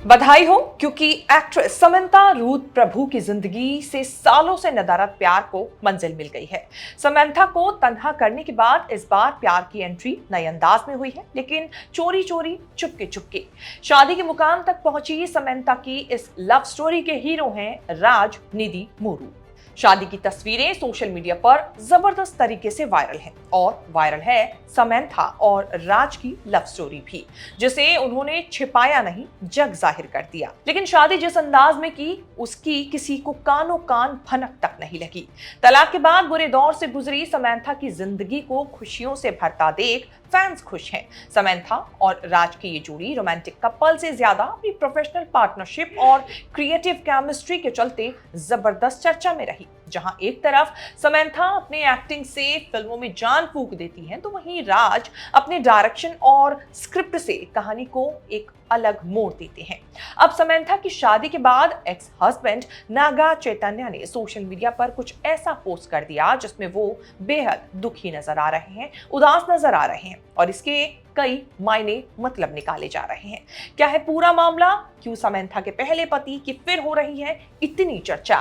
बधाई हो, क्योंकि एक्ट्रेस समंथा रूथ प्रभु की जिंदगी से सालों से नदारद प्यार को मंजिल मिल गई है। समंथा को तन्हा करने के बाद इस बार प्यार की एंट्री नए अंदाज में हुई है, लेकिन चोरी चोरी चुपके चुपके। शादी के मुकाम तक पहुंची समंथा की इस लव स्टोरी के हीरो हैं राज निधि मोरू। शादी की तस्वीरें सोशल मीडिया पर जबरदस्त तरीके से वायरल हैं और वायरल है समंथा और राज की लव स्टोरी भी, जिसे उन्होंने छिपाया नहीं, जग जाहिर कर दिया। लेकिन शादी जिस अंदाज में की, उसकी किसी को कानो कान भनक तक नहीं लगी। तलाक के बाद बुरे दौर से गुजरी समंथा की जिंदगी को खुशियों से भरता देख फैंस खुश हैं। समंथा और राज की ये जोड़ी रोमांटिक कपल से ज्यादा अपनी प्रोफेशनल पार्टनरशिप और क्रिएटिव केमिस्ट्री के चलते जबरदस्त चर्चा में रही। जहां एक तरफ समंथा अपने एक्टिंग से फिल्मों में जान फूंक देती हैं, तो वहीं राज अपने डायरेक्शन और स्क्रिप्ट से कहानी को एक अलग मोड़ देते हैं। अब समंथा की शादी के बाद एक्स हस्बैंड नागा चैतन्य ने सोशल मीडिया पर कुछ ऐसा पोस्ट कर दिया जिसमें वो बेहद दुखी नजर आ रहे हैं, उदास नजर आ रहे हैं और इसके कई मायने मतलब निकाले जा रहे हैं। क्या है पूरा मामला? क्यों समंथा के पहले पति की फिर हो रही है इतनी चर्चा?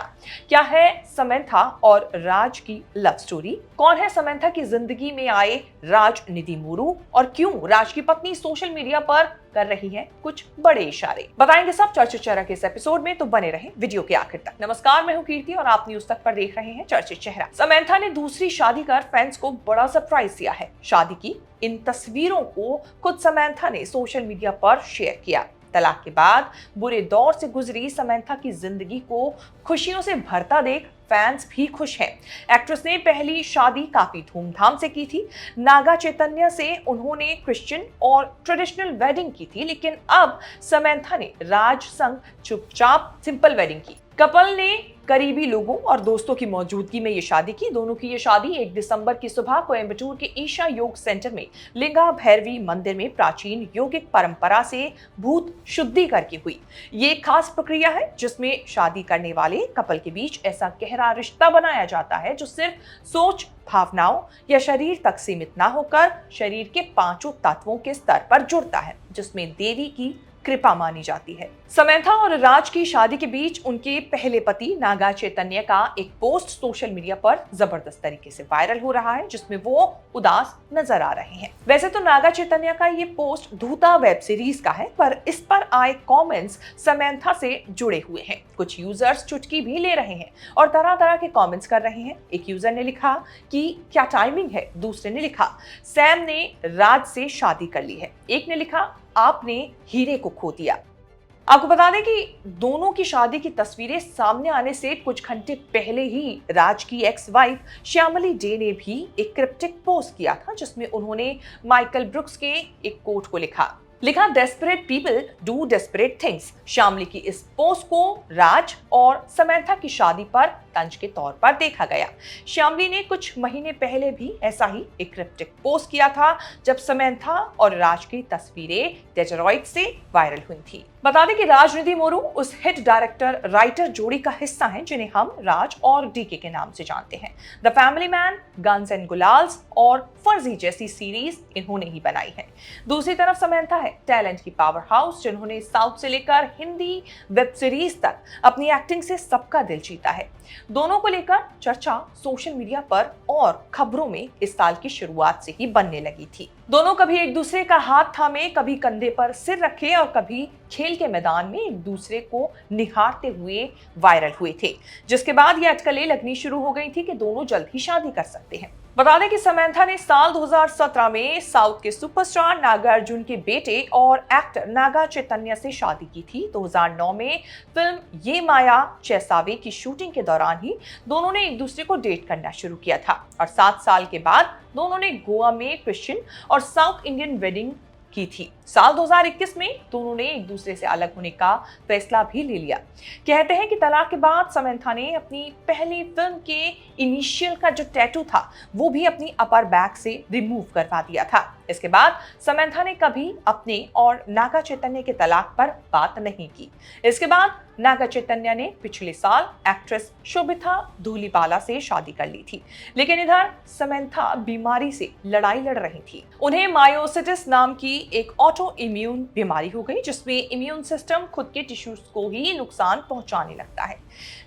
क्या है समंथा और राज की लव स्टोरी? कौन है समंथा की जिंदगी में आए राज निधि मोरू और क्यों राज की पत्नी सोशल मीडिया पर कर रही है कुछ बड़े इशारे? बताएंगे सब चर्चित चेहरा के इस एपिसोड में, तो बने रहें वीडियो के आखिर तक। नमस्कार, मैं हूं कीर्ति और आप न्यूज तक पर देख रहे हैं चर्चित चेहरा। समंथा ने दूसरी शादी कर फैंस को बड़ा सरप्राइज दिया है। शादी की इन तस्वीरों को खुद समंथा ने सोशल मीडिया पर शेयर किया। तलाक के बाद बुरे दौर से गुजरी समंथा की जिंदगी को खुशियों से भरता देख फैंस भी खुश हैं। एक्ट्रेस ने पहली शादी काफी धूमधाम से की थी। नागा चैतन्य से उन्होंने क्रिश्चियन और ट्रेडिशनल वेडिंग की थी, लेकिन अब समंथा ने राज संग चुपचाप सिंपल वेडिंग की। कपल ने करीबी लोगों और दोस्तों की मौजूदगी में ये शादी की। दोनों की ये शादी 1 दिसंबर की सुबह कोयम्बटूर के ईशा योग सेंटर में लिंगा भैरवी मंदिर में प्राचीन योगिक परंपरा से भूत शुद्धिकर की हुई। ये खास प्रक्रिया है जिसमें शादी करने वाले कपल के बीच ऐसा गहरा रिश्ता बनाया जाता है जो सिर्फ सोच, भावनाओं या शरीर तक सीमित ना होकर शरीर के 5 तत्वों के स्तर पर जुड़ता है, जिसमें देवी की कृपा मानी जाती है। समंथा और राज की शादी के बीच उनके पहले पति नागा चैतन्य का एक पोस्ट सोशल मीडिया पर जबरदस्त तरीके से वायरल हो रहा है, जिसमें वो उदास नजर आ रहे हैं। वैसे तो नागा चैतन्य का ये पोस्ट धूता वेब सीरीज का है, पर इस पर आए कमेंट्स समंथा से जुड़े हुए हैं। कुछ यूजर्स चुटकी भी ले रहे हैं और तरह तरह के कमेंट्स कर रहे हैं। एक यूजर ने लिखा कि क्या टाइमिंग है, दूसरे ने लिखा सैम ने राज से शादी कर ली है, एक ने लिखा आपने हीरे को खो दिया। आपको बता दें कि दोनों की शादी की तस्वीरें सामने आने से कुछ घंटे पहले ही राज की एक्स वाइफ श्यामली डे ने भी एक क्रिप्टिक पोस्ट किया था, जिसमें उन्होंने माइकल ब्रुक्स के एक कोट को लिखा desperate people do desperate things. Shyamali की इस पोस्ट को राज और समंथा की शादी पर तंज के तौर पर देखा गया। श्यामली ने कुछ महीने पहले भी ऐसा ही एक क्रिप्टिक पोस्ट किया था, जब समंथा और राज की तस्वीरें टेजरॉइड से वायरल हुई थी। बता दें कि राज निधि मोरू उस हिट डायरेक्टर राइटर जोड़ी का हिस्सा हैं जिन्हें हम राज और डीके के नाम से जानते हैं। The Family Man, Guns and Gulaabs और फर्जी जैसी सीरीज इन्होंने ही बनाई है। दूसरी तरफ समंथा है टैलेंट की पावर हाउस, जिन्होंने साउथ से लेकर हिंदी वेब सीरीज तक अपनी एक्टिंग से सबका दिल जीता है। दोनों को लेकर चर्चा सोशल मीडिया पर और खबरों में इस साल की शुरुआत से ही बनने लगी थी। दोनों कभी एक दूसरे का हाथ थामे, कभी कंधे पर सिर रखे और कभी खेल के मैदान में एक दूसरे को निहारते हुए वायरल हुए थे, जिसके बाद ये अटकलें लगनी शुरू हो गई थी कि दोनों जल्द ही शादी कर सकते हैं। बता दें कि समंथा ने साल 2017 में साउथ के सुपरस्टार नागार्जुन के बेटे और एक्टर नागा चैतन्य से शादी की थी। 2009 में फिल्म ये माया चैसावे की शूटिंग के दौरान ही दोनों ने एक दूसरे को डेट करना शुरू किया था और 7 साल के बाद दोनों ने गोवा में क्रिश्चियन और साउथ इंडियन वेडिंग की थी। साल 2021 में दोनों ने एक दूसरे से अलग होने का फैसला भी ले लिया। कहते हैं कि तलाक के बाद समंथा ने अपनी पहली फिल्म के इनिशियल का जो टैटू था वो भी अपनी अपर बैक से रिमूव करवा दिया था। इसके बाद समंथा ने कभी अपने और नागा चैतन्य के तलाक पर बात नहीं की। इसके बाद नागा चैतन्य ने पिछले साल एक्ट्रेस शोभिता धूलिपाला से शादी कर ली थी, लेकिन इधर समंथा बीमारी से लड़ाई लड़ रही थी। उन्हें मायोसिटिस नाम की एक ऑटो इम्यून बीमारी हो गई, जिसमें इम्यून सिस्टम खुद के टिश्यूज को ही नुकसान पहुंचाने लगता है।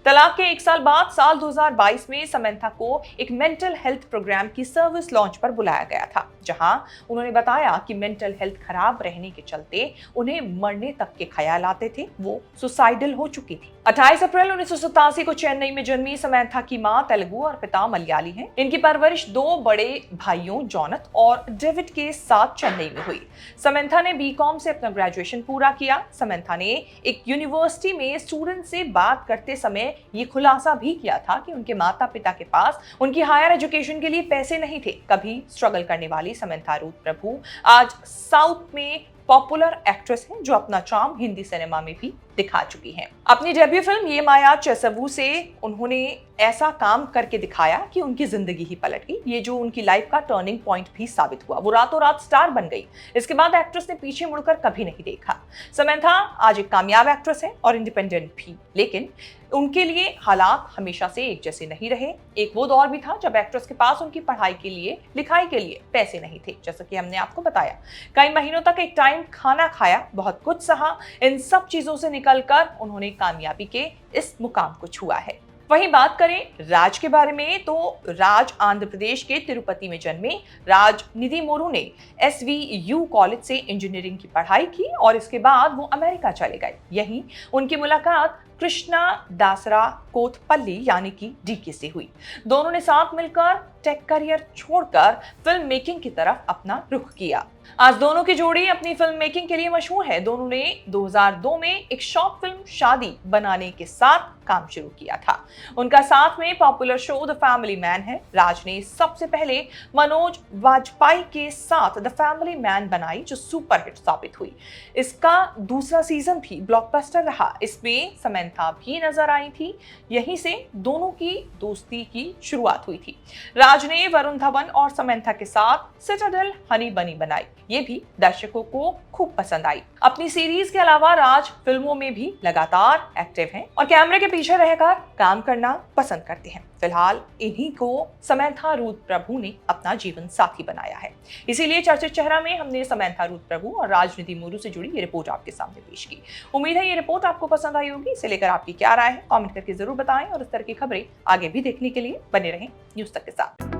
तलाक के 1 साल बाद साल 2022 में समंथा को एक मेंटल हेल्थ प्रोग्राम की सर्विस लॉन्च पर बुलाया गया था, जहां उन्होंने बताया कि मेंटल हेल्थ खराब रहने के चलते उन्हें मरने तक के ख्याल आते थे, वो सुसाइडल हो चुकी थी। 28 अप्रैल 1987 को चेन्नई में जन्मी समंथा की मां तेलुगु और पिता मलयाली हैं। इनकी परवरिश 2 बड़े भाइयों जॉनथ और डेविड के साथ चेन्नई में हुई। समंथा ने बीकॉम से अपना ग्रेजुएशन पूरा किया। समंथा ने एक यूनिवर्सिटी में स्टूडेंट से बात करते समय ये खुलासा भी किया था कि उनके माता पिता के पास उनकी हायर एजुकेशन के लिए पैसे नहीं थे। कभी स्ट्रगल करने वाली समंथा रूथ प्रभु आज साउथ में पॉपुलर एक्ट्रेस हैं, जो अपना चार्म हिंदी सिनेमा में भी दिखा चुकी हैं। अपनी डेब्यू फिल्म ये माया चेसवू से उन्होंने ऐसा काम करके दिखाया कि उनकी जिंदगी ही पलट गई। ये जो उनकी लाइफ का टर्निंग पॉइंट भी साबित हुआ। वो रातों रात स्टार बन गई। इसके बाद एक्ट्रेस ने पीछे मुड़कर कभी नहीं देखा। समंथा आज एक कामयाब एक्ट्रेस है और इंडिपेंडेंट भी, लेकिन उनके लिए हालात हमेशा से एक जैसे नहीं रहे। एक वो दौर भी था जब एक्ट्रेस के पास उनकी पढ़ाई के लिए, लिखाई के लिए पैसे नहीं थे, जैसा कि हमने आपको बताया। कई महीनों तक एक टाइम खाना खाया, बहुत कुछ सहा। इन सब चीजों से निकलकर उन्होंने कामयाबी के इस मुकाम को छुआ है। वहीं बात करें राज के बारे में, तो राज आंध्र प्रदेश के तिरुपति में जन्मे। राज निधिमोरू ने SVU कॉलेज से इंजीनियरिंग की पढ़ाई की और इसके बाद वो अमेरिका चले गए। यहीं उनकी मुलाकात कृष्णा दासरा कोथपल्ली यानी कि DK से हुई। दोनों ने साथ मिलकर टेक करियर छोड़कर फिल्म मेकिंग की तरफ अपना रुख किया। आज दोनों की जोड़ी अपनी फिल्म मेकिंग के लिए मशहूर है। दोनों ने 2002 में एक शॉर्ट फिल्म शादी बनाने के साथ काम शुरू किया था। उनका साथ में popular show the Family man है। राज ने सबसे पहले मनोज वाजपेयी के साथ द फैमिली मैन बनाई, जो सुपरहिट साबित हुई। इसका दूसरा सीजन भी ब्लॉकबस्टर रहा। इसमें समंथा भी नजर आई थी। यहीं से दोनों की दोस्ती की शुरुआत हुई थी। राज ने वरुण धवन और समंथा के साथ सिटाडेल हनी बनी बनाई। ये भी दर्शकों को खूब पसंद आई। अपनी सीरीज के अलावा राज फिल्मों में भी लगातार एक्टिव हैं और कैमरे के पीछे रहकर काम करना पसंद करते हैं। फिलहाल इन्हीं को समंथा रूथ प्रभु ने अपना जीवन साथी बनाया है। इसीलिए चर्चित चेहरा में हमने समंथा रूथ प्रभु और राज निधिमोरू से जुड़ी ये रिपोर्ट आपके सामने पेश की। उम्मीद है ये रिपोर्ट आपको पसंद आई होगी। इसे लेकर आपकी क्या राय है, कमेंट करके जरूर बताएं और इस तरह की खबरें आगे भी देखने के लिए बने रहें न्यूज़ तक के साथ।